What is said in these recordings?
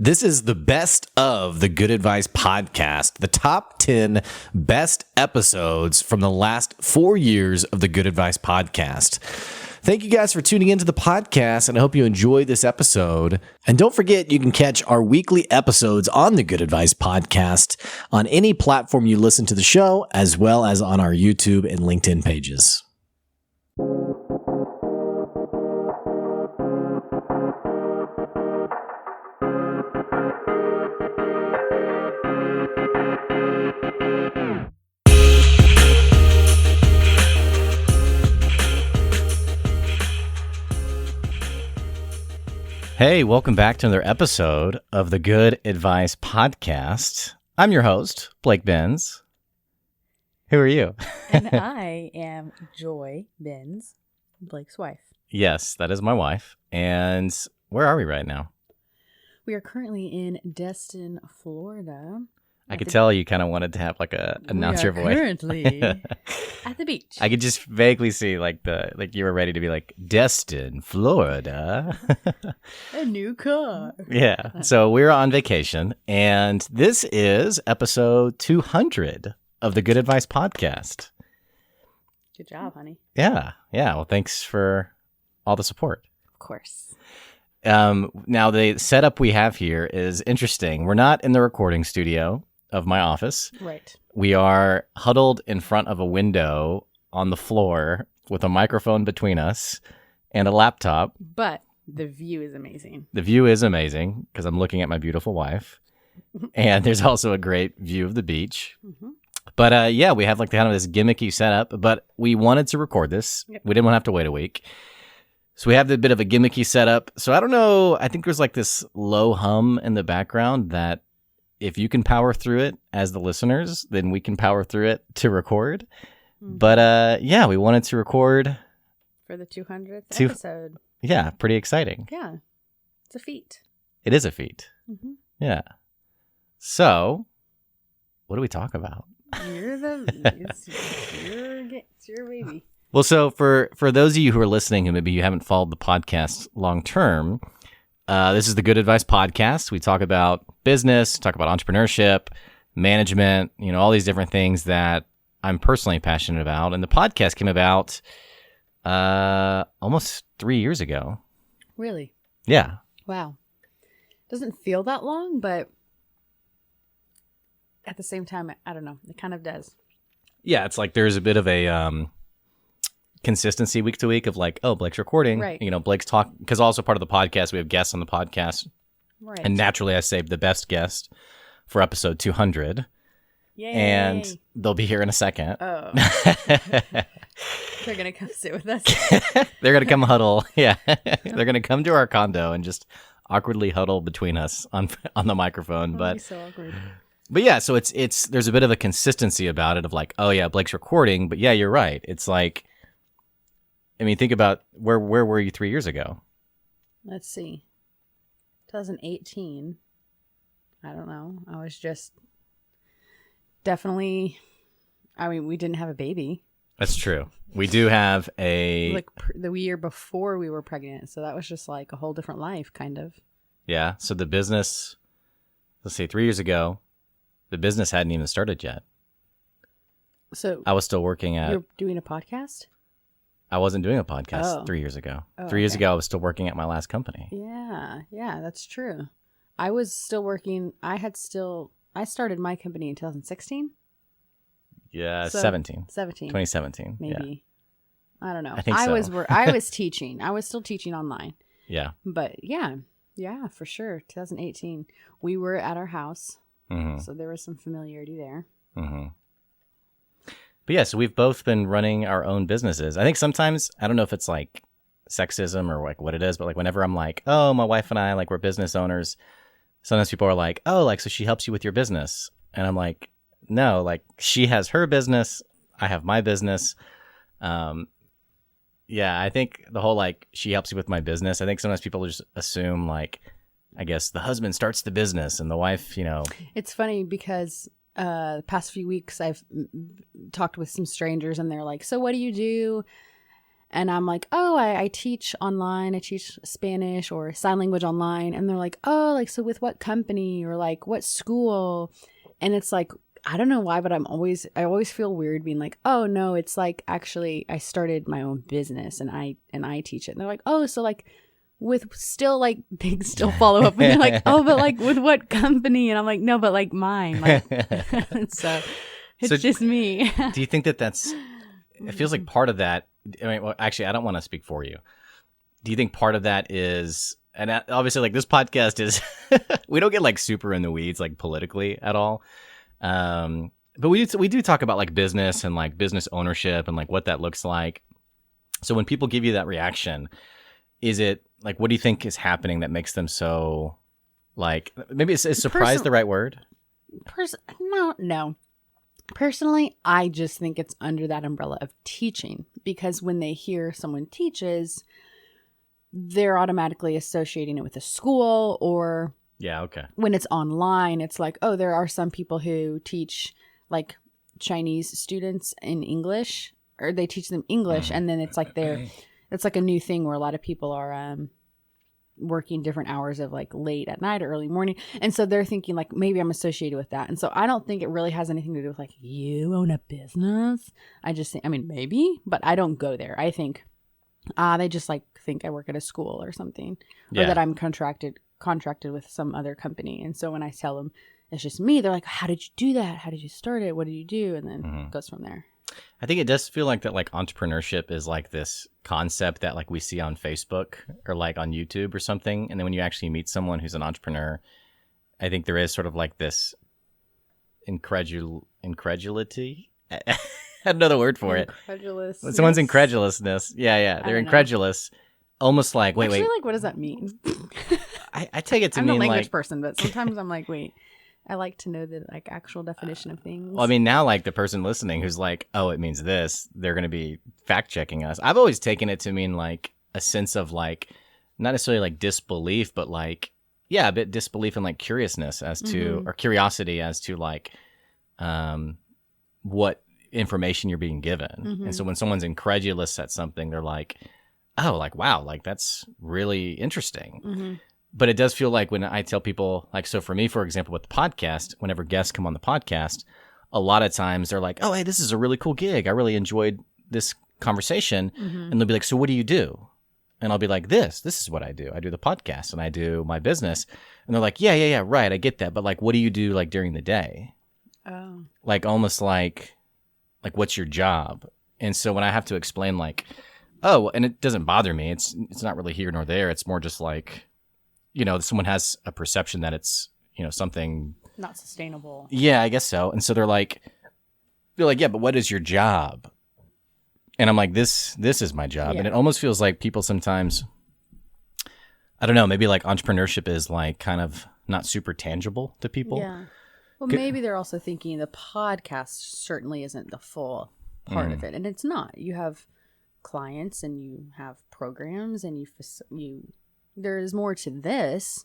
This is the best of the Good Advice podcast, the top 10 best episodes from the last 4 years of the Good Advice podcast. Thank you guys for tuning into the podcast, and I hope you enjoyed this episode. And don't forget, you can catch our weekly episodes on the Good Advice podcast on any platform you listen to the show, as well as on our YouTube and LinkedIn pages. Hey, welcome back to another episode of the Good Advice podcast. I'm your host, Blake Benz. Who are you? And I am Joy Benz, Blake's wife. Yes, that is my wife. And where are we right now? We are currently in Destin, Florida. I could tell you kind of wanted to have like a announcer voice. Currently at the beach. I could just vaguely see like you were ready to be like Destin, Florida. A new car. Yeah. So we're on vacation, and this is episode 200 of the Good Advice podcast. Good job, honey. Yeah. Well, thanks for all the support. Of course. Now the setup we have here is interesting. We're not in the recording studio of my office. Right. We are huddled in front of a window on the floor with a microphone between us and a laptop. But the view is amazing. The view is amazing because I'm looking at my beautiful wife. And there's also a great view of the beach. Mm-hmm. But yeah, we have like kind of this gimmicky setup, but we wanted to record this. Yep. We didn't want to have to wait a week. So we have a bit of a gimmicky setup. So I don't know. I think there's like this low hum in the background that if you can power through it as the listeners, then we can power through it to record. Mm-hmm. But yeah, we wanted to record for the 200th episode. Yeah, pretty exciting. Yeah, it's a feat. It is a feat. Mm-hmm. Yeah. So what do we talk about? It's your baby. Well, so for those of you who are listening and maybe you haven't followed the podcast long term, this is the Good Advice podcast. We talk about business, talk about entrepreneurship, management, all these different things that I'm personally passionate about. And the podcast came about almost 3 years ago. Really? Yeah. Wow. Doesn't feel that long, but at the same time, I don't know. It kind of does. Yeah, it's like there's a bit of a consistency week to week of like, oh, Blake's recording. Right. Blake's talk, because also part of the podcast, we have guests on the podcast. Right. And naturally, I saved the best guest for episode 200. Yay. And they'll be here in a second. Oh. They're going to come sit with us. They're going to come huddle. Yeah. They're going to come to our condo and just awkwardly huddle between us on the microphone. That'd be so awkward. But yeah, so it's there's a bit of a consistency about it of like, oh yeah, Blake's recording. But yeah, you're right. It's like, I mean, think about where were you 3 years ago? Let's see. 2018. I don't know. I was just definitely, we didn't have a baby. That's true. We do have like the year before we were pregnant. So that was just like a whole different life, kind of. Yeah. So the business, let's say 3 years ago, the business hadn't even started yet. So I was still working at... You're doing a podcast? I wasn't doing a podcast 3 years ago. Oh, 3 years ago, I was still working at my last company. Yeah, that's true. I was still working. I started my company in 2016. Yeah, so 17. 2017. Maybe. Yeah. I don't know. I think so. I was teaching. I was still teaching online. Yeah. But yeah, for sure. 2018. We were at our house. Mm-hmm. So there was some familiarity there. Mm-hmm. But yeah, so we've both been running our own businesses. I think sometimes, I don't know if it's like sexism or like what it is, but like whenever I'm like, oh, my wife and I, like we're business owners, sometimes people are like, oh, like, so she helps you with your business. And I'm like, no, like she has her business. I have my business. Yeah, I think the whole like she helps you with my business. I think sometimes people just assume like, I guess the husband starts the business and the wife, It's funny because the past few weeks I've talked with some strangers and they're like, so what do you do? And I'm like, oh, I teach online. I teach Spanish or sign language online. And they're like, oh, like, so with what company or like what school? And it's like, I don't know why, but I always feel weird being like, oh no, it's like, actually I started my own business and I teach it. And they're like, oh, so like with still like, they still follow up and they're like, oh, but like with what company? And I'm like, no, but like mine. Like, so it's just me. Do you think that it feels like part of that, I mean, well, actually, I don't want to speak for you. Do you think part of that is, and obviously like this podcast is, we don't get like super in the weeds, like politically at all. But we do talk about like business and like business ownership and like what that looks like. So when people give you that reaction, is it like, what do you think is happening that makes them so like, maybe is surprise the right word? No. Personally, I just think it's under that umbrella of teaching, because when they hear someone teaches, they're automatically associating it with a school, or yeah, okay. When it's online, it's like, oh, there are some people who teach like Chinese students in English, or they teach them English, and then it's like it's like a new thing where a lot of people are working different hours of like late at night or early morning, and so they're thinking like maybe I'm associated with that. And so I don't think it really has anything to do with like, you own a business. I just think, I mean, maybe, but I don't go there. I think they just like think I work at a school or something, or that I'm contracted with some other company. And so when I tell them it's just me, they're like, how did you do that? How did you start it? What did you do? And then it goes from there. I think it does feel like that, like entrepreneurship is like this concept that like we see on Facebook or like on YouTube or something. And then when you actually meet someone who's an entrepreneur, I think there is sort of like this incredulity. I have another word for it. Incredulous. Someone's incredulousness. Yeah. They're incredulous. Almost like, wait. Actually, like, what does that mean? I take it to I'm mean a language like, person, but sometimes I'm like, wait. I like to know the like actual definition of things. Well, I mean, now like the person listening who's like, oh, it means this, they're going to be fact checking us. I've always taken it to mean like a sense of like, not necessarily like disbelief, but like, yeah, a bit disbelief and like curiousness as to, or curiosity as to like, what information you're being given. And so when someone's incredulous at something, they're like, oh, like, wow, like that's really interesting. But it does feel like when I tell people, like, so for me, for example, with the podcast, whenever guests come on the podcast, a lot of times they're like, oh, hey, this is a really cool gig. I really enjoyed this conversation. And they'll be like, so what do you do? And I'll be like, this is what I do. I do the podcast and I do my business. And they're like, yeah, right. I get that. But like, what do you do like during the day? Oh. Like almost like what's your job? And so when I have to explain like, oh, and it doesn't bother me. It's not really here nor there. It's more just like, you know, someone has a perception that it's, you know, something not sustainable. Yeah, I guess so. And so they're like, yeah, but what is your job? And I'm like, this is my job. Yeah. And it almost feels like people sometimes, I don't know, maybe like entrepreneurship is like kind of not super tangible to people. Yeah. Well, maybe they're also thinking the podcast certainly isn't the full part of it. And it's not. You have clients and you have programs and you there's more to this,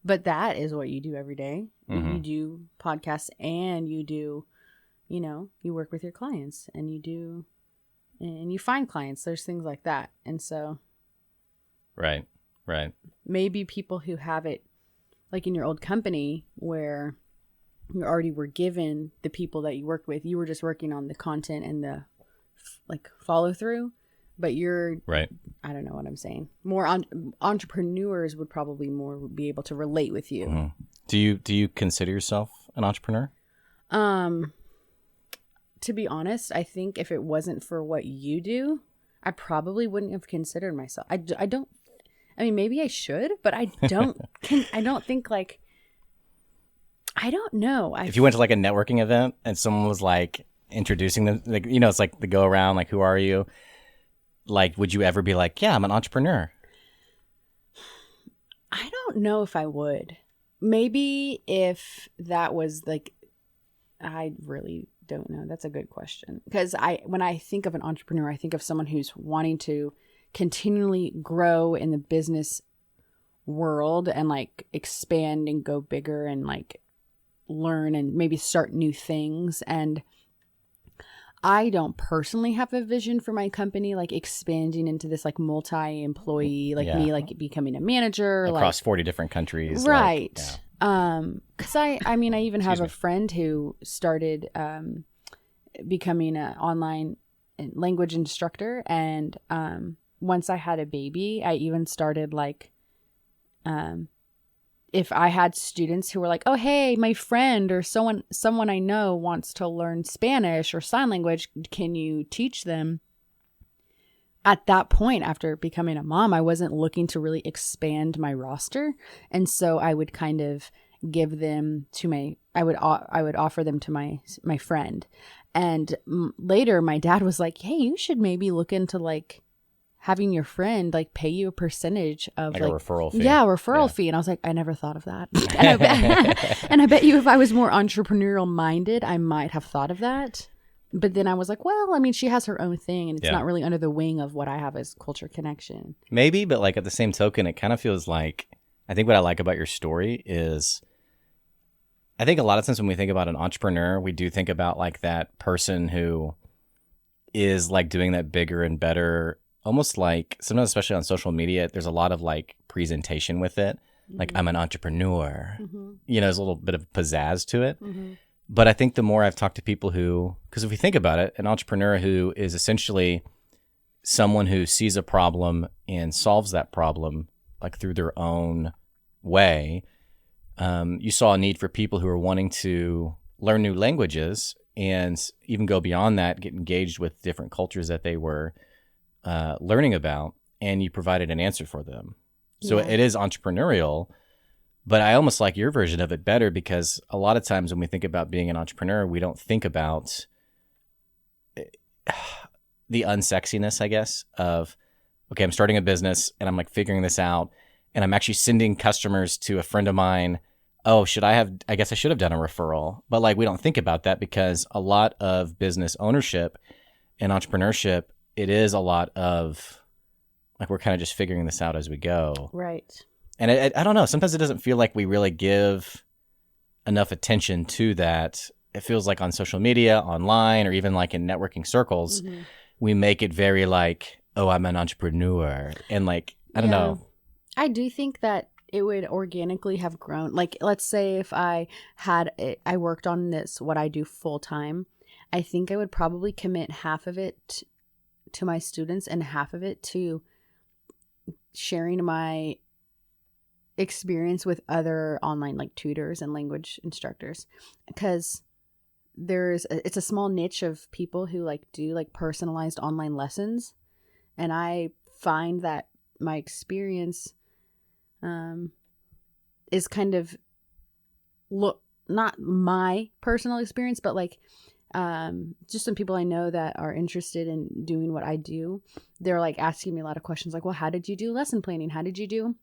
but that is what you do every day. You do podcasts and you do, you know, you work with your clients and you find clients. There's things like that. And so. Right. Maybe people who have it like in your old company where you already were given the people that you worked with, you were just working on the content and the like follow through. But you're right. I don't know what I'm saying. More entrepreneurs would probably more be able to relate with you. Do you consider yourself an entrepreneur? To be honest, I think if it wasn't for what you do, I probably wouldn't have considered myself. I don't. I mean, maybe I should, but I don't. I don't think like. I don't know. If you went to like a networking event and someone was like introducing them, like, you know, it's like the go around, like, who are you? Like, would you ever be like, yeah, I'm an entrepreneur? I don't know if I would. Maybe if that was like, I really don't know. That's a good question. Because when I think of an entrepreneur, I think of someone who's wanting to continually grow in the business world and like expand and go bigger and like learn and maybe start new things. And I don't personally have a vision for my company, like expanding into this like multi-employee, like me, like becoming a manager across like 40 different countries. Right. Like, Cause I mean, I even have a friend who started, becoming an online language instructor. And, once I had a baby, I even started like, if I had students who were like, oh, hey, my friend or someone I know wants to learn Spanish or sign language, can you teach them? At that point, after becoming a mom, I wasn't looking to really expand my roster. And so I would kind of give them to I would offer them to my friend. And later my dad was like, hey, you should maybe look into like having your friend like pay you a percentage of like a referral fee. Yeah, referral fee. And I was like, I never thought of that. And I bet you if I was more entrepreneurial minded, I might have thought of that. But then I was like, well, I mean, she has her own thing and it's not really under the wing of what I have as Culture Connection. Maybe, but like at the same token, it kind of feels like, I think what I like about your story is, I think a lot of times when we think about an entrepreneur, we do think about like that person who is like doing that bigger and better, almost like sometimes, especially on social media, there's a lot of like presentation with it. Like, I'm an entrepreneur, you know, there's a little bit of pizzazz to it. But I think the more I've talked to people who, because if we think about it, an entrepreneur who is essentially someone who sees a problem and solves that problem like through their own way. You saw a need for people who are wanting to learn new languages and even go beyond that, get engaged with different cultures that they were learning about, and you provided an answer for them. So it is entrepreneurial. But I almost like your version of it better because a lot of times when we think about being an entrepreneur, we don't think about the unsexiness, I guess, of, okay, I'm starting a business and I'm like figuring this out and I'm actually sending customers to a friend of mine. Oh, I guess I should have done a referral. But like, we don't think about that because a lot of business ownership and entrepreneurship, it is a lot of like, we're kind of just figuring this out as we go. Right. And I don't know. Sometimes it doesn't feel like we really give enough attention to that. It feels like on social media, online, or even like in networking circles, we make it very like, oh, I'm an entrepreneur. And like, I don't know. I do think that it would organically have grown. Like, let's say if I worked on this, what I do full time, I think I would probably commit half of it to my students and half of it to sharing my experience with other online like tutors and language instructors, because it's a small niche of people who like do like personalized online lessons, and I find that my experience is kind of not my personal experience, but like just some people I know that are interested in doing what I do. They're like asking me a lot of questions like, well, how did you do lesson planning? How did you do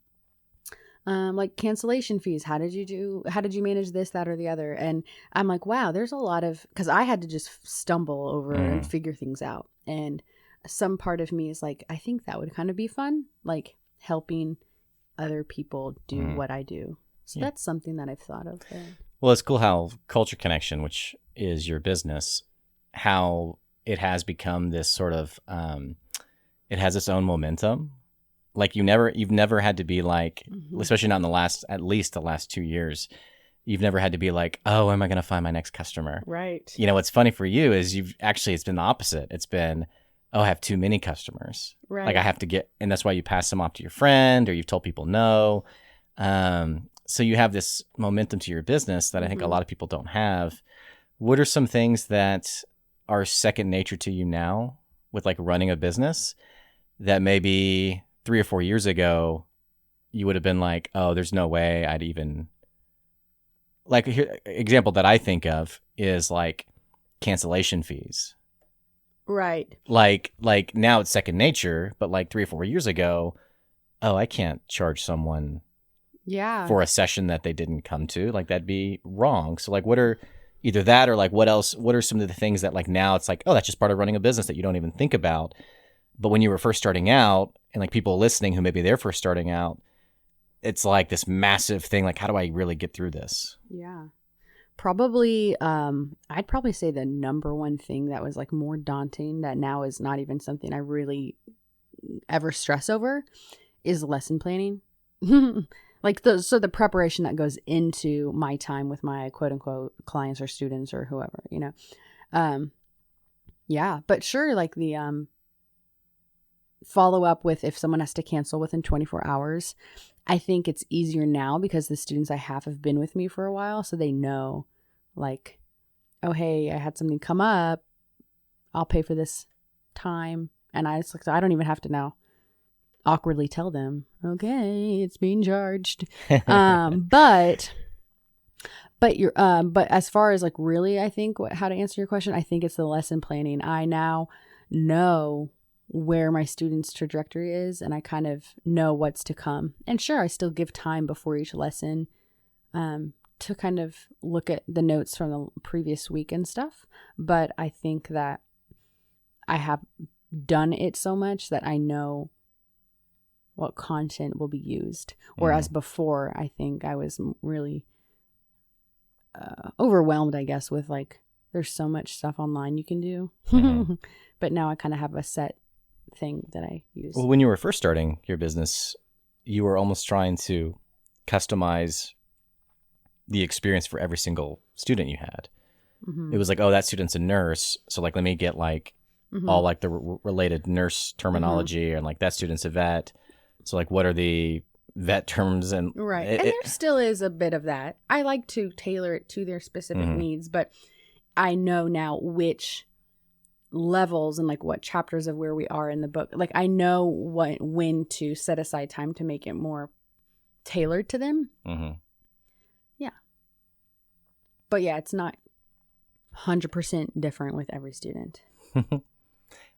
like cancellation fees? How did you manage this, that, or the other? And I'm like, wow, there's a lot of, because I had to just stumble over and figure things out. And some part of me is like, I think that would kind of be fun, like helping other people do what I do. So that's something that I've thought of there. Well, it's cool how Culture Connection, which is your business, how it has become this sort of, it has its own momentum. Like you've never had to be like, especially not in at least the last 2 years, you've never had to be like, oh, am I going to find my next customer? Right. You know, what's funny for you is it's been the opposite. It's been, oh, I have too many customers. Right. Like I have to get, and that's why you pass them off to your friend or you've told people no. So you have this momentum to your business that I think a lot of people don't have. What are some things that are second nature to you now with like running a business that maybe 3 or 4 years ago you would have been like, oh, there's no way I'd even, like, example that I think of is like cancellation fees. Right. Like now it's second nature, but like 3 or 4 years ago, oh, I can't charge someone for a session that they didn't come to. Like that'd be wrong. So like, what are either that or like what else? What are some of the things that like now it's like, oh, that's just part of running a business that you don't even think about. But when you were first starting out, and like people listening who maybe they're first starting out, it's like this massive thing. Like, how do I really get through this? Yeah. Probably, I'd probably say the number one thing that was like more daunting that now is not even something I really ever stress over is lesson planning. Like the preparation that goes into my time with my quote unquote clients or students or whoever, you know. Yeah, but sure, like the follow up with if someone has to cancel within 24 hours. I think it's easier now because the students I have been with me for a while, so they know, like, oh hey, I had something come up, I'll pay for this time, and I don't even have to now awkwardly tell them, okay, it's being charged. But as far as like really, I think how to answer your question, I think it's the lesson planning. I now know where my students' trajectory is, and I kind of know what's to come. And sure, I still give time before each lesson to kind of look at the notes from the previous week and stuff. But I think that I have done it so much that I know what content will be used. Whereas before, I think I was really overwhelmed, I guess, with like, there's so much stuff online you can do. But now I kind of have a set thing that I use. Well, when you were first starting your business, you were almost trying to customize the experience for every single student you had. It was like, oh, that student's a nurse, so like let me get like all like the related nurse terminology, and like that student's a vet, so like what are the vet terms, and right. And there still is a bit of that. I like to tailor it to their specific needs, but I know now which levels and like what chapters of where we are in the book. Like I know when to set aside time to make it more tailored to them. Yeah. But yeah, it's not 100% different with every student.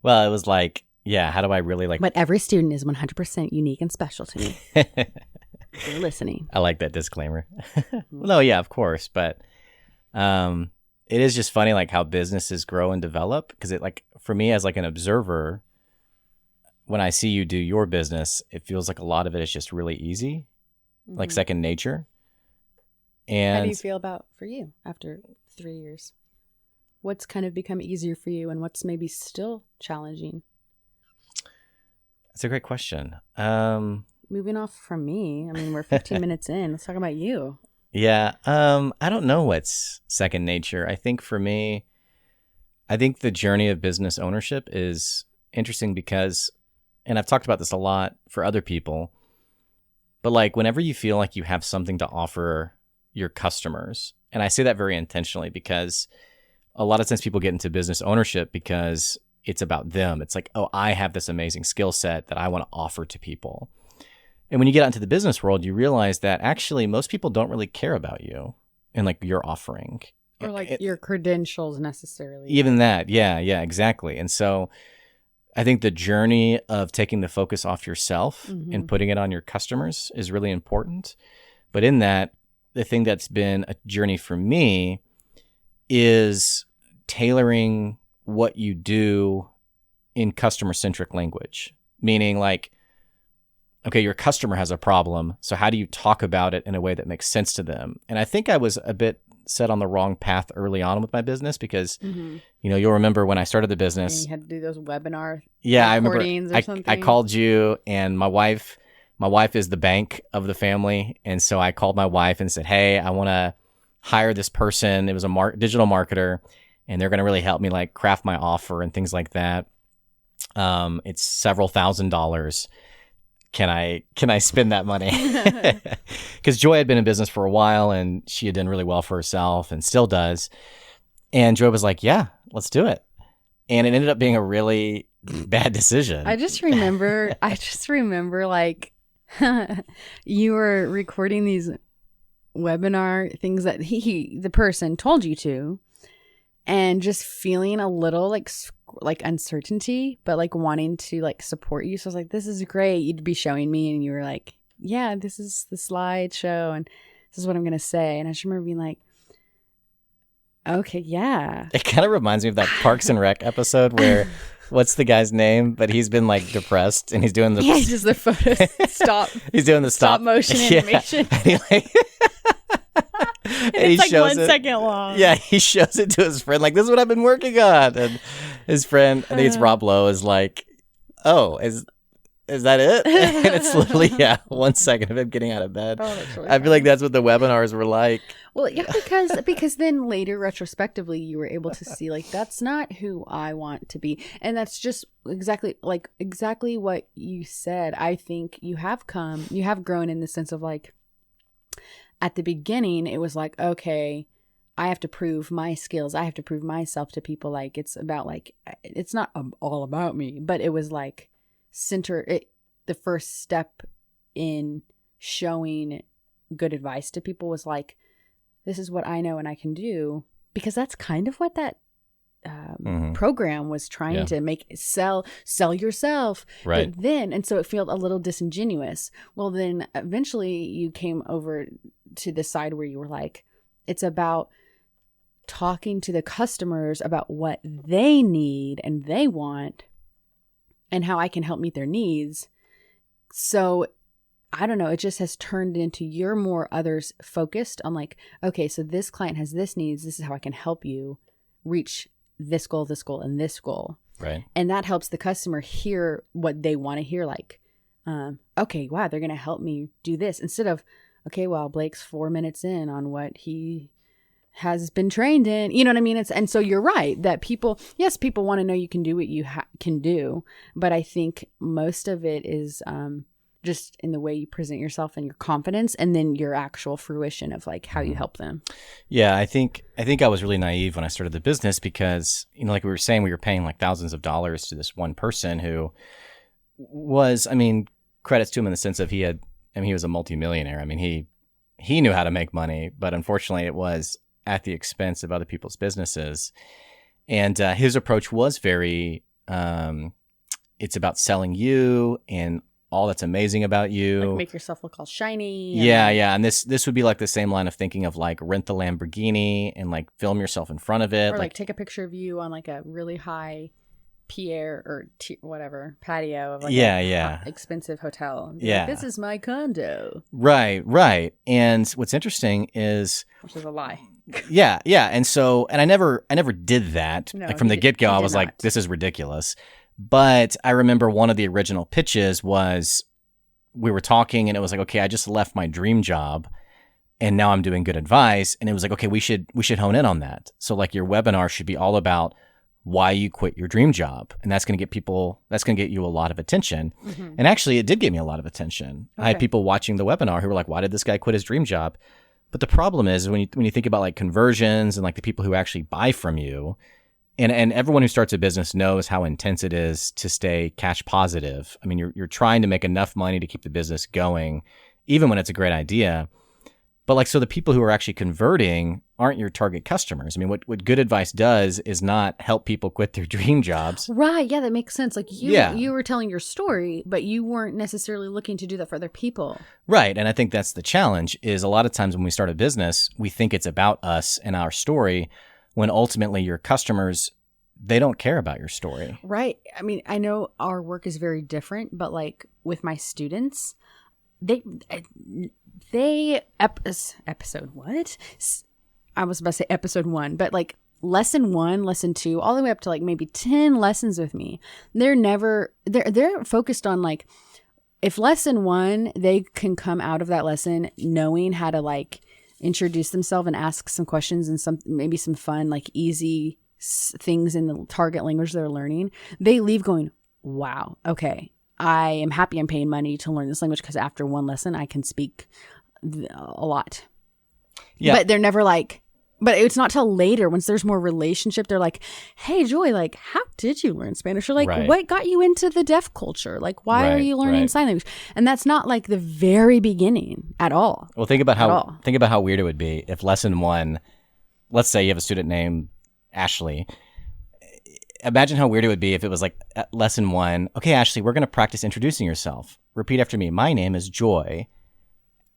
Well, it was like, yeah, how do I really like... But every student is 100% unique and special to me. You're listening. I like that disclaimer. No, yeah, of course. But it is just funny like how businesses grow and develop, because it like, for me as like an observer, when I see you do your business, it feels like a lot of it is just really easy, like second nature. And how do you feel about for you after 3 years? What's kind of become easier for you, and what's maybe still challenging? That's a great question. Moving off from me, I mean, we're 15 minutes in. Let's talk about you. Yeah. I don't know what's second nature. I think for me, I think the journey of business ownership is interesting because, and I've talked about this a lot for other people, but like whenever you feel like you have something to offer your customers, and I say that very intentionally because a lot of times people get into business ownership because it's about them. It's like, oh, I have this amazing skill set that I want to offer to people. And when you get out into the business world, you realize that actually most people don't really care about you and like your offering. Or like your credentials necessarily. Even that. Yeah, exactly. And so I think the journey of taking the focus off yourself and putting it on your customers is really important. But in that, the thing that's been a journey for me is tailoring what you do in customer-centric language, meaning like, okay, your customer has a problem, so how do you talk about it in a way that makes sense to them? And I think I was a bit set on the wrong path early on with my business because, you know, you'll remember when I started the business. And you had to do those webinar I remember or something. I called you, and my wife is the bank of the family, and so I called my wife and said, hey, I want to hire this person. It was a digital marketer, and they're going to really help me like craft my offer and things like that. It's several $1,000s. Can I spend that money? Because Joy had been in business for a while, and she had done really well for herself and still does. And Joy was like, yeah, let's do it. And it ended up being a really bad decision. I just remember like you were recording these webinar things that the person told you to, and just feeling a little like uncertainty, but like wanting to like support you. So I was like, this is great. You'd be showing me, and you were like, yeah, this is the slideshow, and this is what I'm going to say. And I just remember being like, okay, yeah. It kind of reminds me of that Parks and Rec episode where, what's the guy's name? But he's been like depressed, and he's doing the... Yeah, he's just the photo stop. He's doing the stop motion animation. Yeah. it's like 1 second long. Yeah, he shows it to his friend, like, this is what I've been working on. And his friend, I think it's Rob Lowe, is like, oh, is that it? And it's literally, 1 second of him getting out of bed. Oh, that's really I feel like that's what the webinars were like. Well, yeah, because then later, retrospectively, you were able to see, like, that's not who I want to be. And that's just exactly what you said. I think you have grown in the sense of, like, at the beginning, it was like, okay, I have to prove my skills. I have to prove myself to people. Like, it's about, like, it's not all about me, but it was like the first step in showing good advice to people was like, this is what I know and I can do, because that's kind of what that program was trying to make sell yourself. Right. But then, and so it felt a little disingenuous. Well, then eventually you came over to the side where you were like, it's about talking to the customers about what they need and they want and how I can help meet their needs. So I don't know, it just has turned into you're more others focused on, like, okay, so this client has this needs, this is how I can help you reach this goal, and this goal. Right. And that helps the customer hear what they want to hear, like, okay, wow, they're going to help me do this, instead of, okay, well, Blake's 4 minutes in on what he has been trained in, you know what I mean? And so you're right that people want to know you can do what you can do, but I think most of it is just in the way you present yourself and your confidence, and then your actual fruition of, like, how you help them. Yeah, I think I was really naive when I started the business because, you know, like we were saying, we were paying like thousands of dollars to this one person who was, I mean, credits to him in the sense of he was a multimillionaire. I mean, he knew how to make money, but unfortunately it was at the expense of other people's businesses. And his approach was very, it's about selling you and all that's amazing about you. Like, make yourself look all shiny. Yeah. And this would be like the same line of thinking of, like, rent the Lamborghini and, like, film yourself in front of it. Or like take a picture of you on, like, a really high pier or whatever patio of, like, expensive hotel. Yeah. Like, this is my condo. Right. And what's interesting is, which is a lie. Yeah. And so, and I never did that. No, like, from the get-go, I was like, this is ridiculous. But I remember one of the original pitches was, we were talking and it was like, okay, I just left my dream job and now I'm doing good advice. And it was like, okay, we should hone in on that. So, like, your webinar should be all about why you quit your dream job. And that's going to get you a lot of attention. Mm-hmm. And actually, it did get me a lot of attention. Okay. I had people watching the webinar who were like, why did this guy quit his dream job? But the problem is when you think about, like, conversions and, like, the people who actually buy from you, and everyone who starts a business knows how intense it is to stay cash positive. I mean, you're trying to make enough money to keep the business going, even when it's a great idea. But, like, so the people who are actually converting aren't your target customers. I mean, what good advice does is not help people quit their dream jobs. Right. Yeah, that makes sense. Like, you were telling your story, but you weren't necessarily looking to do that for other people. Right. And I think that's the challenge, is a lot of times when we start a business, we think it's about us and our story, when ultimately your customers, they don't care about your story. Right. I mean, I know our work is very different, but, like, with my students, episode what? I was about to say episode 1, but, like, lesson 1, lesson 2, all the way up to, like, maybe 10 lessons with me. They're focused on, like, if lesson 1, they can come out of that lesson knowing how to, like, introduce themselves and ask some questions and maybe some fun, like, easy things in the target language they're learning, they leave going, wow, okay, I am happy I'm paying money to learn this language, because after one lesson I can speak a lot. Yeah. But they're never like, but it's not till later, once there's more relationship, they're like, hey, Joy, like, how did you learn Spanish? Or, like, what got you into the deaf culture? Like, why are you learning sign language? And that's not, like, the very beginning at all. Well, think about how weird it would be if lesson 1, let's say you have a student named Ashley. Imagine how weird it would be if it was like lesson 1. Okay, Ashley, we're going to practice introducing yourself. Repeat after me. My name is Joy.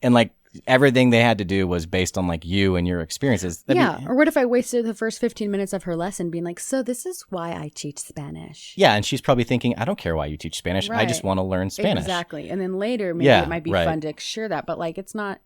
And, like, everything they had to do was based on, like, you and your experiences. Or what if I wasted the first 15 minutes of her lesson being like, so this is why I teach Spanish. Yeah, and she's probably thinking, I don't care why you teach Spanish. I just want to learn Spanish. Exactly. And then later, maybe it might be fun to share that. But, like, it's not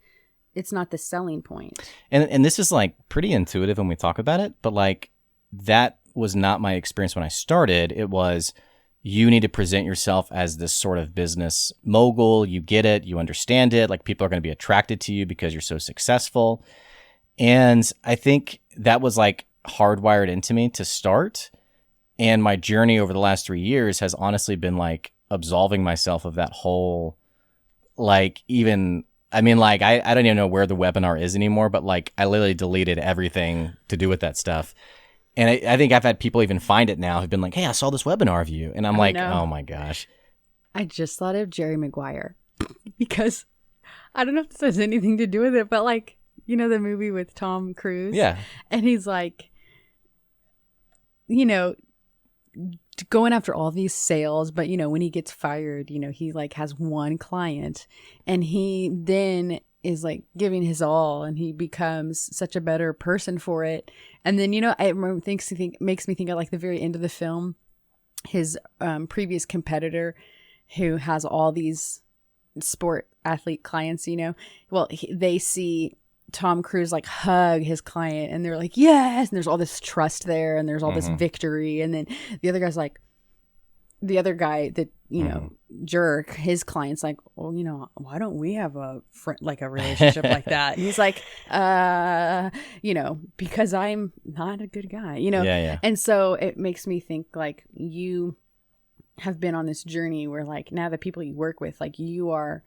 it's not the selling point. And this is like pretty intuitive when we talk about it, but like that was not my experience when I started. It was, you need to present yourself as this sort of business mogul. You get it. You understand it. Like, people are going to be attracted to you because you're so successful. And I think that was like hardwired into me to start. And my journey over the last 3 years has honestly been like absolving myself of that whole, like, even, I mean, like, I don't even know where the webinar is anymore, but like, I literally deleted everything to do with that stuff. And I think I've had people even find it now who've been like, hey, I saw this webinar of you. And I'm like, oh my gosh. I just thought of Jerry Maguire because I don't know if this has anything to do with it, but like, you know, the movie with Tom Cruise? Yeah. And he's like, you know, going after all these sales, but you know, when he gets fired, you know, he like has one client and he then is like giving his all and he becomes such a better person for it. And then, you know, it makes me think at like the very end of the film, his previous competitor who has all these sport athlete clients, you know, well, they see Tom Cruise like hug his client and they're like, yes. And there's all this trust there and there's all this victory. And then the other guy that, you know, jerk, his client's like, well, you know, why don't we have a relationship like that? And he's like, you know, because I'm not a good guy, you know? Yeah. And so it makes me think like you have been on this journey where like now the people you work with, like you are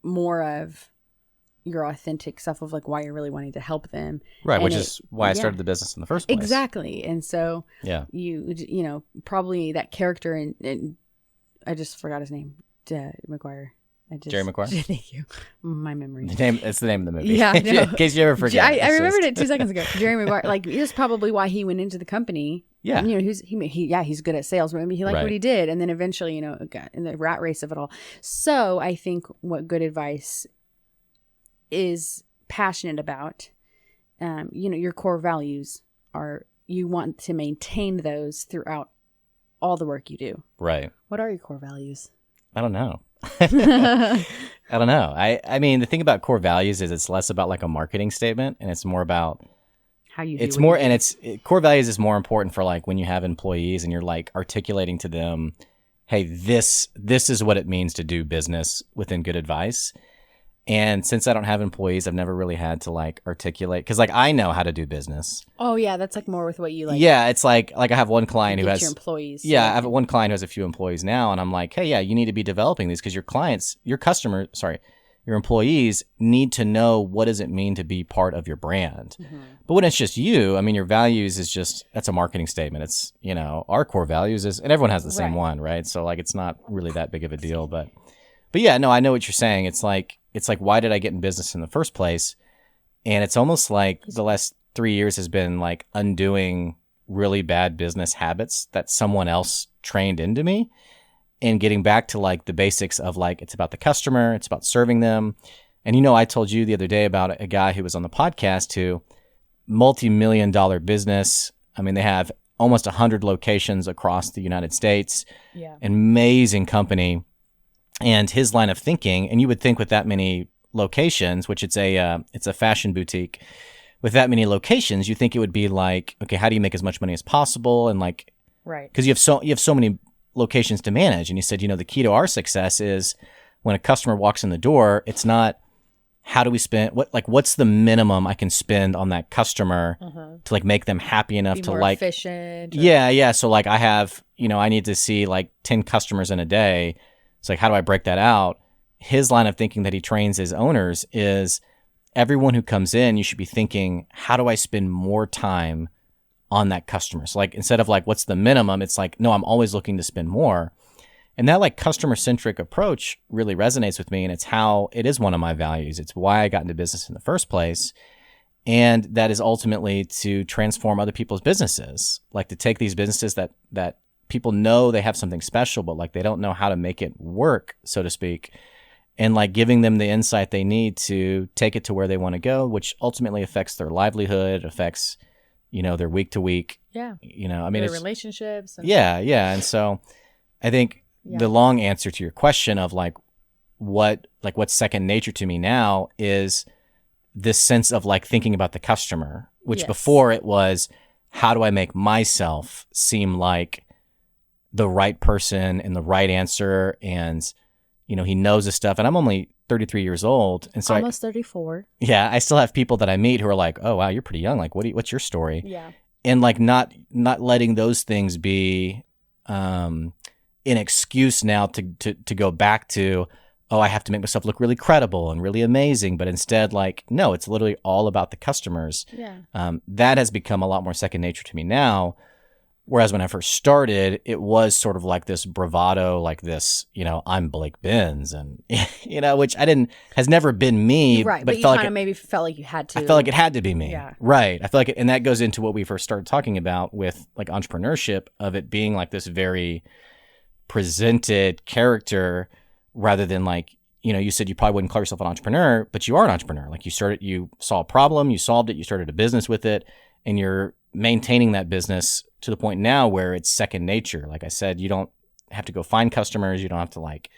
more of your authentic self of like why you're really wanting to help them. Right. Which is why I started the business in the first place. Exactly. And so you know, probably that character and I just forgot his name, Maguire. Jerry Maguire. Thank you. My memory. It's the name of the movie. Yeah. In case you ever forget. I remembered it 2 seconds ago. Jerry Maguire. Like, this is probably why he went into the company. Yeah. And, you know, he's good at sales. Maybe he liked what he did. And then eventually, you know, got in the rat race of it all. So I think what good advice is passionate about, you know, your core values are, you want to maintain those throughout all the work you do. Right. What are your core values? I don't know. I don't know. I mean, the thing about core values is it's less about like a marketing statement and it's more about how you it's more, and core values is more important for like when you have employees and you're like articulating to them, hey, this is what it means to do business within Good Advice. And since I don't have employees, I've never really had to like articulate, because like I know how to do business. Oh yeah, that's like more with what you like. Yeah, it's like I have one client who has your employees. Yeah, I have one client who has a few employees now, and I'm like, hey, yeah, you need to be developing these because your clients, your employees need to know what does it mean to be part of your brand. Mm-hmm. But when it's just you, I mean, your values is just, that's a marketing statement. It's, you know, our core values is, and everyone has the same one, right? So like, it's not really that big of a deal, but yeah, no, I know what you're saying. It's like, why did I get in business in the first place? And it's almost like the last 3 years has been like undoing really bad business habits that someone else trained into me, and getting back to like the basics of like, it's about the customer, it's about serving them. And, you know, I told you the other day about a guy who was on the podcast who multi-million-dollar business. I mean, they have almost 100 locations across the United States. Yeah. An amazing company. And his line of thinking, and you would think with that many locations, which it's a fashion boutique, with that many locations, you think it would be like, okay, how do you make as much money as possible? And like, right, because you have so many locations to manage. And he said, you know, the key to our success is when a customer walks in the door, it's not how do we spend what's the minimum I can spend on that customer to like make them happy enough be to more like efficient. Yeah. So like I have, you know, I need to see like 10 customers in a day. It's like, how do I break that out? His line of thinking that he trains his owners is everyone who comes in, you should be thinking, how do I spend more time on that customer? So like, instead of like, what's the minimum? It's like, no, I'm always looking to spend more. And that like customer centric approach really resonates with me. And it is one of my values. It's why I got into business in the first place. And that is ultimately to transform other people's businesses, like to take these businesses that people know they have something special, but like they don't know how to make it work, so to speak, and like giving them the insight they need to take it to where they want to go, which ultimately affects their livelihood, affects, you know, their week to week. Yeah. You know, I mean, their relationships. Yeah. And so I think the long answer to your question of like what's second nature to me now is this sense of like thinking about the customer, which Yes. before it was, how do I make myself seem like the right person and the right answer? And, you know, he knows this stuff. And I'm only 33 years old. And so Almost 34. I still have people that I meet who are like, oh, wow, you're pretty young. Like, what's your story? Yeah. And like not letting those things be an excuse now to go back to, oh, I have to make myself look really credible and really amazing. But instead, like, no, it's literally all about the customers. Yeah. That has become a lot more second nature to me now. Whereas when I first started, it was sort of like this bravado, like this, you know, I'm Blake Benz, and, you know, which has never been me. Right. But you felt kind like of maybe felt like you had to. I felt like it had to be me. Yeah. Right. I feel like and that goes into what we first started talking about with like entrepreneurship, of it being like this very presented character rather than like, you know, you said you probably wouldn't call yourself an entrepreneur, but you are an entrepreneur. Like you saw a problem, you solved it, you started a business with it, and you're maintaining that business to the point now where it's second nature. Like I said, you don't have to go find customers. You don't have to like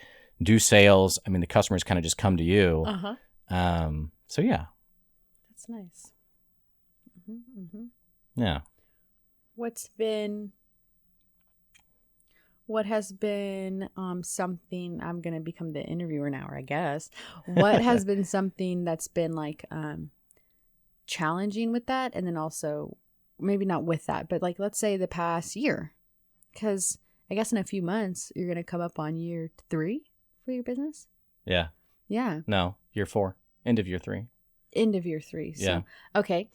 do sales. I mean, the customers kind of just come to you. So yeah. That's nice. Yeah. What has been something, I'm going to become the interviewer now, I guess. What has been something that's been like challenging with that? And then also, maybe not with that, but like, let's say the past year, because I guess in a few months, you're going to come up on year 3 for your business. Yeah. Yeah. No, year 4, end of year 3. End of year 3. So, yeah. Okay.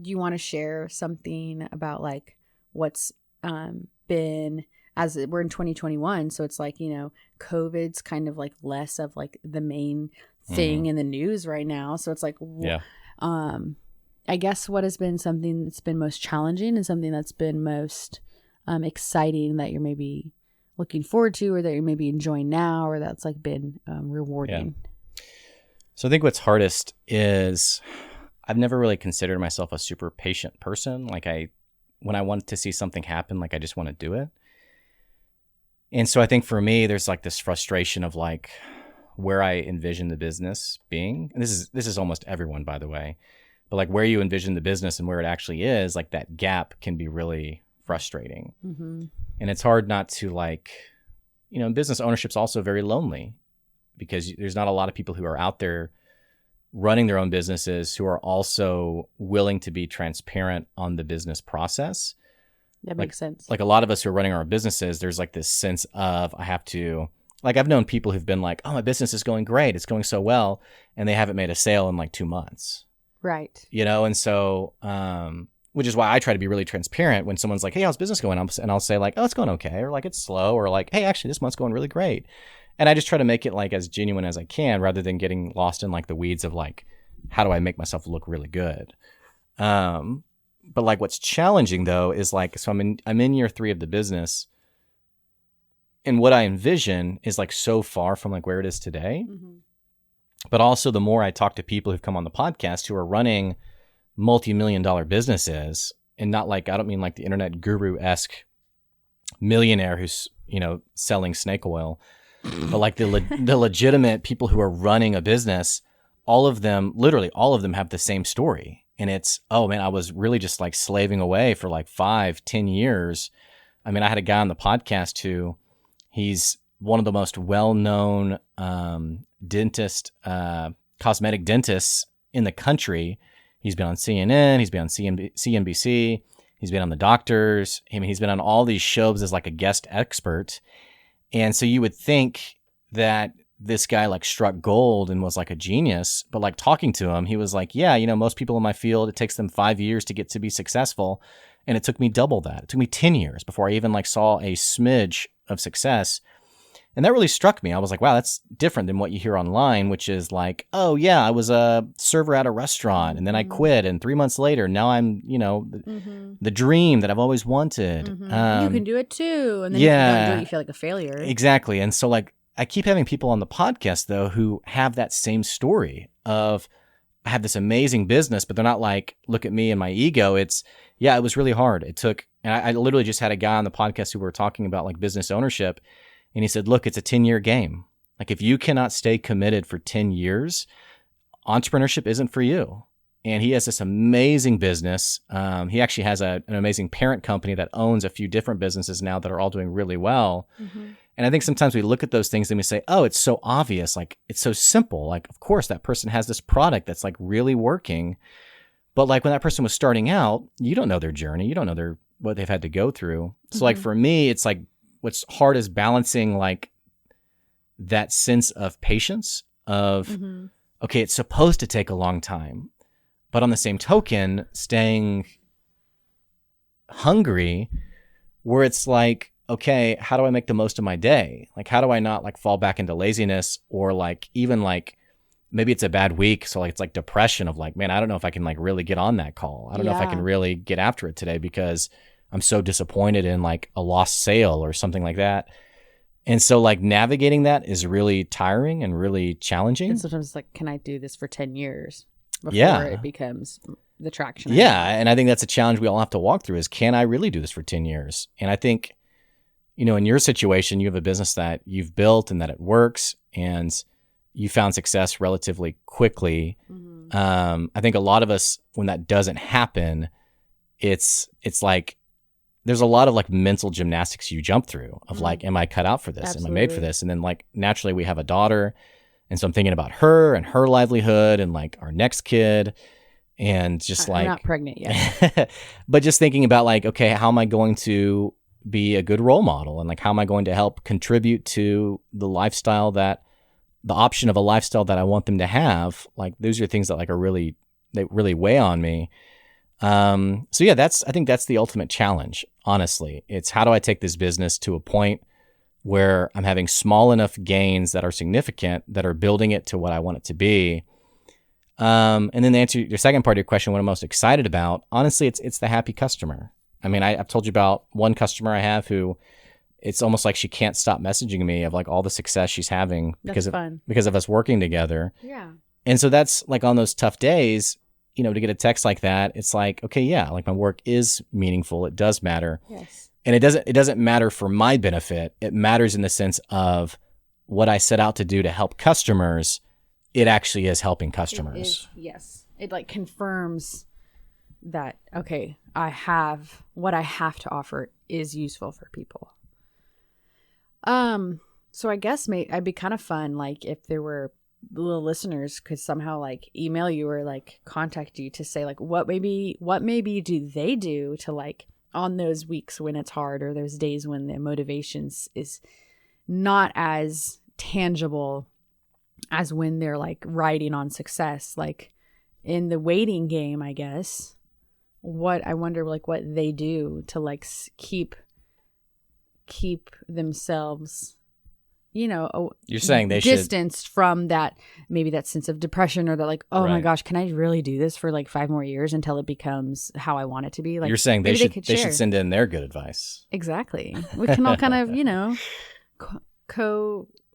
Do you want to share something about like what's been, as we're in 2021, so it's like, you know, COVID's kind of like less of like the main thing in the news right now. So it's like, I guess what has been something that's been most challenging and something that's been most exciting that you're maybe looking forward to, or that you're maybe enjoying now, or that's like been rewarding? Yeah. So I think what's hardest is I've never really considered myself a super patient person. Like when I want to see something happen, like I just want to do it. And so I think for me, there's like this frustration of like where I envision the business being. And this is almost everyone, by the way, but like where you envision the business and where it actually is, like that gap can be really frustrating. And it's hard not to like, you know, business ownership's also very lonely because there's not a lot of people who are out there running their own businesses who are also willing to be transparent on the business process. That makes sense. Like a lot of us who are running our businesses, there's like this sense of I have to, like I've known people who've been like, oh, my business is going great. It's going so well. And they haven't made a sale in like 2 months. Right. You know, and so, which is why I try to be really transparent when someone's like, hey, how's business going? And I'll say like, oh, it's going okay. Or like, it's slow. Or like, hey, actually this month's going really great. And I just try to make it like as genuine as I can rather than getting lost in like the weeds of like, how do I make myself look really good? But like what's challenging though is like, so I'm in year 3 of the business, and what I envision is like so far from like where it is today. But also the more I talk to people who've come on the podcast who are running multi-million-dollar businesses, and not like, I don't mean like the internet guru-esque millionaire who's, you know, selling snake oil, but like the legitimate people who are running a business, literally all of them have the same story. And it's, oh man, I was really just like slaving away for like 5-10 years. I mean, I had a guy on the podcast who he's one of the most well-known cosmetic dentists in the country. He's been on CNN, he's been on CNBC, he's been on The Doctors. I mean, he's been on all these shows as like a guest expert. And so you would think that this guy like struck gold and was like a genius, but like talking to him, he was like, yeah, you know, most people in my field, it takes them 5 years to get to be successful. And it took me double that. It took me 10 years before I even like saw a smidge of success. And that really struck me. I was like, wow, that's different than what you hear online, which is like, oh yeah, I was a server at a restaurant and then I quit. And 3 months later, now I'm, you know, the dream that I've always wanted. You can do it too. And then if you don't do it, you feel like a failure. Exactly. And so like, I keep having people on the podcast though, who have that same story of, I have this amazing business, but they're not like, look at me and my ego. It's, yeah, it was really hard. It took, and I literally just had a guy on the podcast who were talking about like business ownership. And he said, look, it's a 10-year game. Like if you cannot stay committed for 10 years, entrepreneurship isn't for you. And he has this amazing business. He actually has an amazing parent company that owns a few different businesses now that are all doing really well. Mm-hmm. And I think sometimes we look at those things and we say, oh, it's so obvious. Like, it's so simple. Like, of course, that person has this product that's like really working. But like when that person was starting out, you don't know their journey. You don't know what they've had to go through. So mm-hmm. like for me, it's like what's hard is balancing like that sense of patience of, mm-hmm. okay, it's supposed to take a long time. But on the same token, staying hungry where it's like, okay, how do I make the most of my day? Like, how do I not like fall back into laziness or like even like maybe it's a bad week. So like, it's like depression of like, man, I don't know if I can like really get on that call. I don't know if I can really get after it today because I'm so disappointed in like a lost sale or something like that. And so like navigating that is really tiring and really challenging. And sometimes it's like, can I do this for 10 years? Before it becomes the traction. Yeah. And I think that's a challenge we all have to walk through is, can I really do this for 10 years? And I think, you know, in your situation, you have a business that you've built and that it works and you found success relatively quickly. Mm-hmm. I think a lot of us, when that doesn't happen, it's like, there's a lot of like mental gymnastics you jump through of mm-hmm. like, am I cut out for this? Absolutely. Am I made for this? And then like, naturally we have a daughter. And so I'm thinking about her and her livelihood and like our next kid and just like... I'm not pregnant yet. But just thinking about like, okay, how am I going to be a good role model? And like, how am I going to help contribute to the option of a lifestyle that I want them to have? Like, those are things that like they really weigh on me. So yeah, I think that's the ultimate challenge, honestly. It's how do I take this business to a point where I'm having small enough gains that are significant that are building it to what I want it to be. And then to answer your second part of your question, what I'm most excited about, honestly, it's the happy customer. I mean, I've told you about one customer I have who it's almost like she can't stop messaging me of like all the success she's having because of us working together. Yeah. And so that's like on those tough days, you know, to get a text like that, it's like, okay, yeah, like my work is meaningful. It does matter. Yes. And it doesn't matter for my benefit. It matters in the sense of what I set out to do to help customers. It actually is helping customers. Yes. It like confirms that, okay, what I have to offer is useful for people. So I guess it'd be kind of fun, like if there were little listeners could somehow like email you or like contact you to say like, what maybe do they do to like, on those weeks when it's hard or those days when the motivations is not as tangible as when they're like riding on success, like in the waiting game, I guess. I wonder like what they do to like keep themselves, you know, you're saying they distanced from that, maybe that sense of depression or that like, oh my gosh, can I really do this for like 5 more years until it becomes how I want it to be? Like, you're saying they should send in their good advice. Exactly. We can all kind of, you know,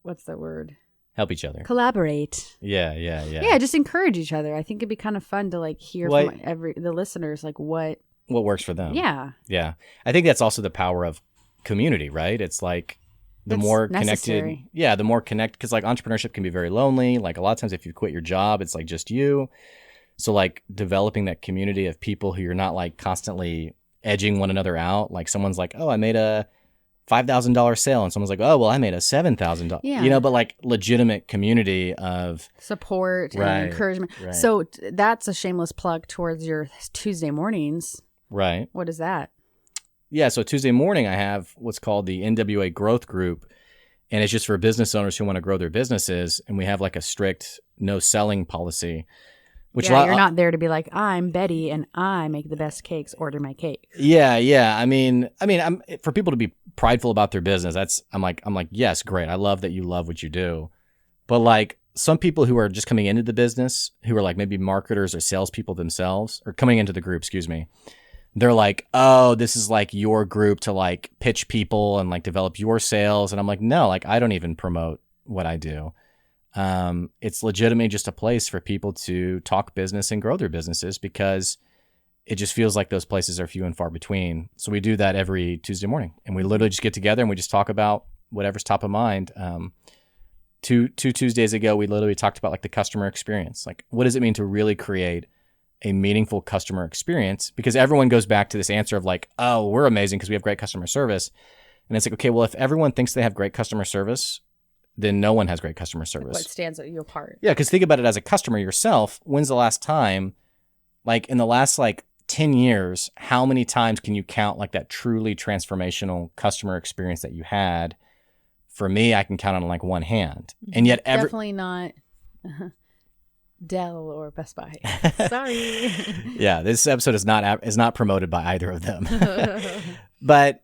what's the word? Help each other. Collaborate. Yeah. Yeah, just encourage each other. I think it'd be kind of fun to like hear from the listeners, like what works for them. Yeah. Yeah. I think that's also the power of community, right? It's like, the more connected, because like entrepreneurship can be very lonely. Like a lot of times if you quit your job, it's like just you. So like developing that community of people who you're not like constantly edging one another out. Like someone's like, oh, I made a $5,000 sale. And someone's like, oh, well, I made a $7,000. Yeah. You know, but like legitimate community of support and encouragement. Right. So that's a shameless plug towards your Tuesday mornings. Right. What is that? Yeah, so Tuesday morning I have what's called the NWA Growth Group, and it's just for business owners who want to grow their businesses, and we have like a strict no selling policy. Which you're not there to be like, I'm Betty and I make the best cakes, order my cake. Yeah. I mean, I'm for people to be prideful about their business. I'm like, yes, great. I love that you love what you do, but like some people who are just coming into the business, who are like maybe marketers or salespeople themselves, or coming into the group, excuse me. They're like, oh, this is like your group to like pitch people and like develop your sales. And I'm like, no, like I don't even promote what I do. It's legitimately just a place for people to talk business and grow their businesses because it just feels like those places are few and far between. So we do that every Tuesday morning and we literally just get together and we just talk about whatever's top of mind. two Tuesdays ago, we literally talked about like the customer experience. Like, what does it mean to really create a meaningful customer experience? Because everyone goes back to this answer of like, oh, we're amazing because we have great customer service. And it's like, okay, well, if everyone thinks they have great customer service, then no one has great customer service. Like what stands at your part? Yeah, because think about it as a customer yourself. When's the last time, like in the last like 10 years, how many times can you count like that truly transformational customer experience that you had? For me, I can count on like one hand. And yet definitely not Dell or Best Buy. Sorry. Yeah, this episode is not promoted by either of them. But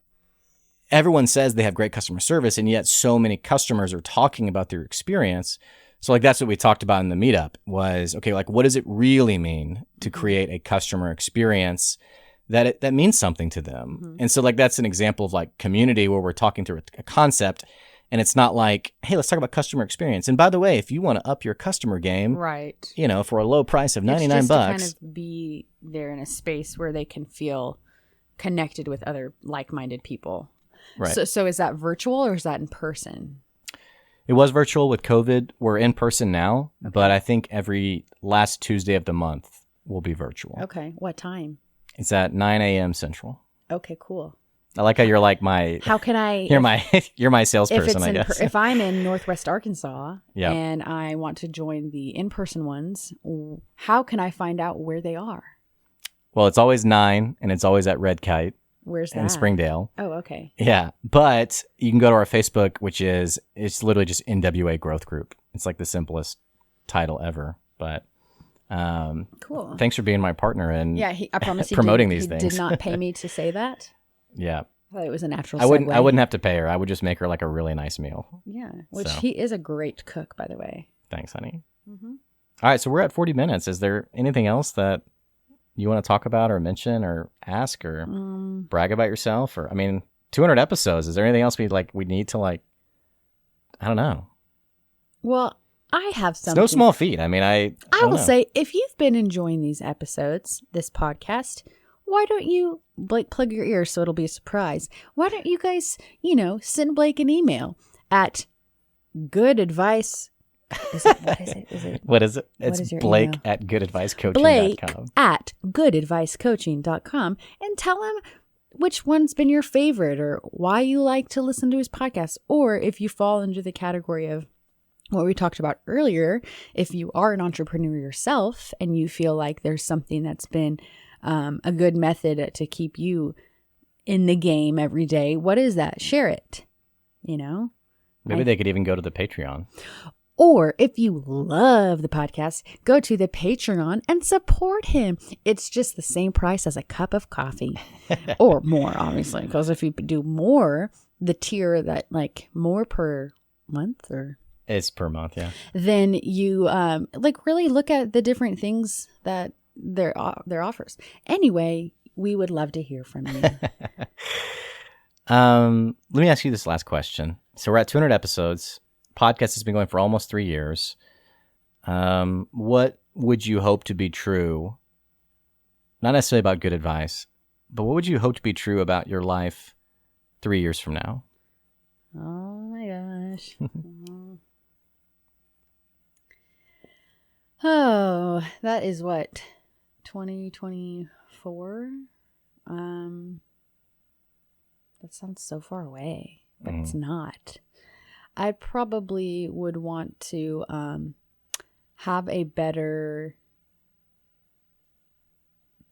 everyone says they have great customer service, and yet so many customers are talking about their experience. So like that's what we talked about in the meetup was, okay, like what does it really mean to create a customer experience that means something to them? And so like that's an example of like community where we're talking through a concept, and it's not like, hey, let's talk about customer experience. And by the way, if you want to up your customer game, right, for a low price of $99, it's just to kind of be there in a space where they can feel connected with other like-minded people. Right. So is that virtual or is that in person? It was virtual with COVID. We're in person now, but I think every last Tuesday of the month will be virtual. Okay. What time? It's at 9 a.m. Central. Okay, cool. I like how you're like my. How can I? You're my salesperson, I guess. If I'm in Northwest Arkansas Yeah. and I want to join the in-person ones, how can I find out where they are? Well, it's always 9, and it's always at Red Kite. Where's that? In Springdale. Oh, okay. Yeah, but you can go to our Facebook, it's literally just NWA Growth Group. It's like the simplest title ever, but cool. Thanks for being my partner and I promise promoting these he things. Did not pay me to say that. Yeah. I thought it was a natural I segue. wouldn't have to pay her. I would just make her like a really nice meal. Yeah, which he is a great cook, by the way. Thanks, honey. All right, so we're at 40 minutes. Is there anything else that you want to talk about or mention or ask or brag about yourself? Or 200 episodes. Is there anything else we need to I don't know. Well, I have something. It's no small feat. I will say, if you've been enjoying these episodes, this podcast, why don't you plug your ears so it'll be a surprise? Why don't you guys, send Blake an email at goodadvice. What is it? It's Blake email? At goodadvicecoaching.com. Blake at goodadvicecoaching.com and tell him which one's been your favorite or why you like to listen to his podcast. Or if you fall into the category of what we talked about earlier, if you are an entrepreneur yourself and you feel like there's something that's been a good method to keep you in the game every day, what is that? Share it, Maybe they could even go to the Patreon. Or if you love the podcast, go to the Patreon and support him. It's just the same price as a cup of coffee or more, obviously. Because if you do more, the tier that more per month or... It's per month, yeah. Then you really look at the different things that their offers. Anyway, we would love to hear from you. Let me ask you this last question. So we're at 200 episodes. Podcast has been going for almost 3 years. What would you hope to be true? Not necessarily about good advice, but what would you hope to be true about your life 3 years from now? Oh my gosh. Oh, that is what? 2024? That sounds so far away, but it's not. I probably would want to have a better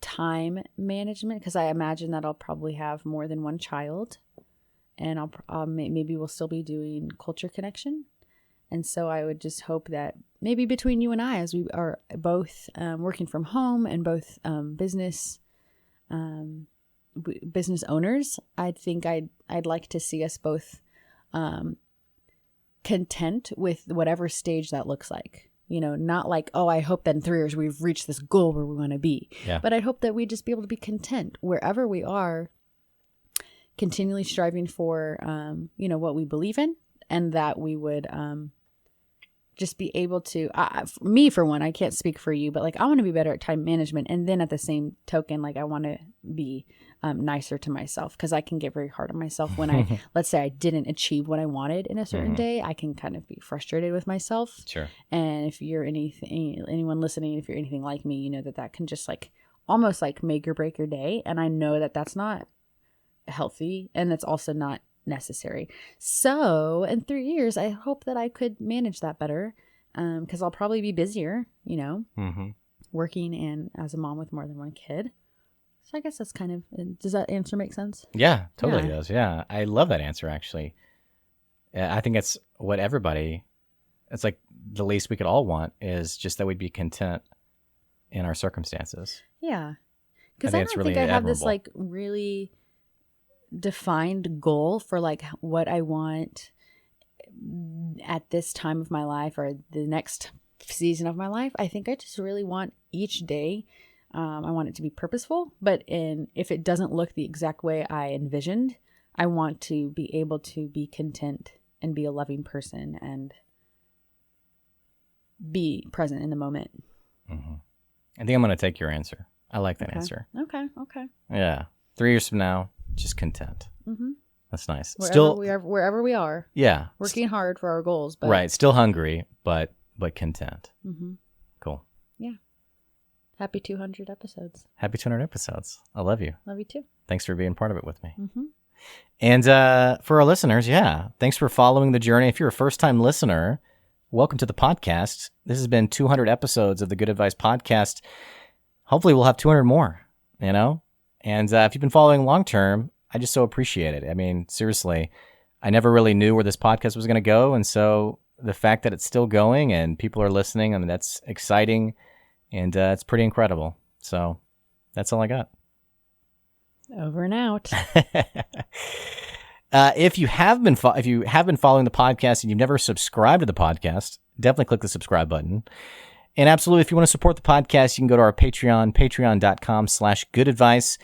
time management because I imagine that I'll probably have more than one child, and I'll maybe we'll still be doing Culture Connection, and so I would just hope that maybe between you and I, as we are both working from home and both business owners, I think I'd like to see us both content with whatever stage that looks like. Not like, oh, I hope that in 3 years we've reached this goal where we want to be. Yeah. But I hope that we just be able to be content wherever we are, continually striving for, what we believe in, and that we would just be able to, me for one, I can't speak for you, but like I want to be better at time management. And then at the same token, like I want to be nicer to myself, because I can get very hard on myself when I, let's say I didn't achieve what I wanted in a certain day. I can kind of be frustrated with myself. Sure. And if you're anyone listening, if you're anything like me, you know that can just like almost like make or break your day. And I know that that's not healthy, and that's also not necessary. So in 3 years, I hope that I could manage that better, because I'll probably be busier, working and as a mom with more than one kid. So I guess that's kind of, does that answer make sense? Yeah, totally does. Yeah, I love that answer, actually. I think it's what everybody, it's like the least we could all want is just that we'd be content in our circumstances. Yeah. Because I don't think I have this like really defined goal for like what I want at this time of my life or the next season of my life. I think I just really want each day, I want it to be purposeful, but if it doesn't look the exact way I envisioned, I want to be able to be content and be a loving person and be present in the moment. Mm-hmm. I think I'm going to take your answer. I like that answer. Okay. Yeah. 3 years from now, just content. Mm-hmm. That's nice. Wherever we are. Yeah. Working hard for our goals. But... Right. Still hungry, but content. Mm-hmm. Cool. Yeah. Happy 200 episodes. Happy 200 episodes. I love you. Love you too. Thanks for being part of it with me. Mm-hmm. And for our listeners, thanks for following the journey. If you're a first-time listener, welcome to the podcast. This has been 200 episodes of the Good Advice Podcast. Hopefully we'll have 200 more, And if you've been following long-term, I just so appreciate it. I mean, seriously, I never really knew where this podcast was going to go. And so the fact that it's still going and people are listening, I mean, that's exciting. And it's pretty incredible. So that's all I got. Over and out. If you have been following the podcast and you've never subscribed to the podcast, definitely click the subscribe button. And absolutely, if you want to support the podcast, you can go to our Patreon, patreon.com/goodadvice.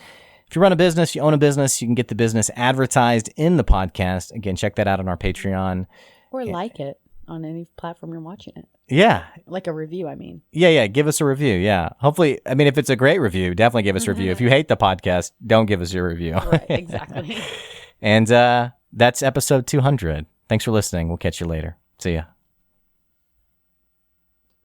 If you run a business, you own a business, you can get the business advertised in the podcast. Again, check that out on our Patreon. Or like it on any platform you're watching it. Yeah. Like a review, I mean. Yeah. Give us a review. Yeah. Hopefully, I mean, if it's a great review, definitely give us a review. If you hate the podcast, don't give us your review. Right, exactly. And that's episode 200. Thanks for listening. We'll catch you later. See ya.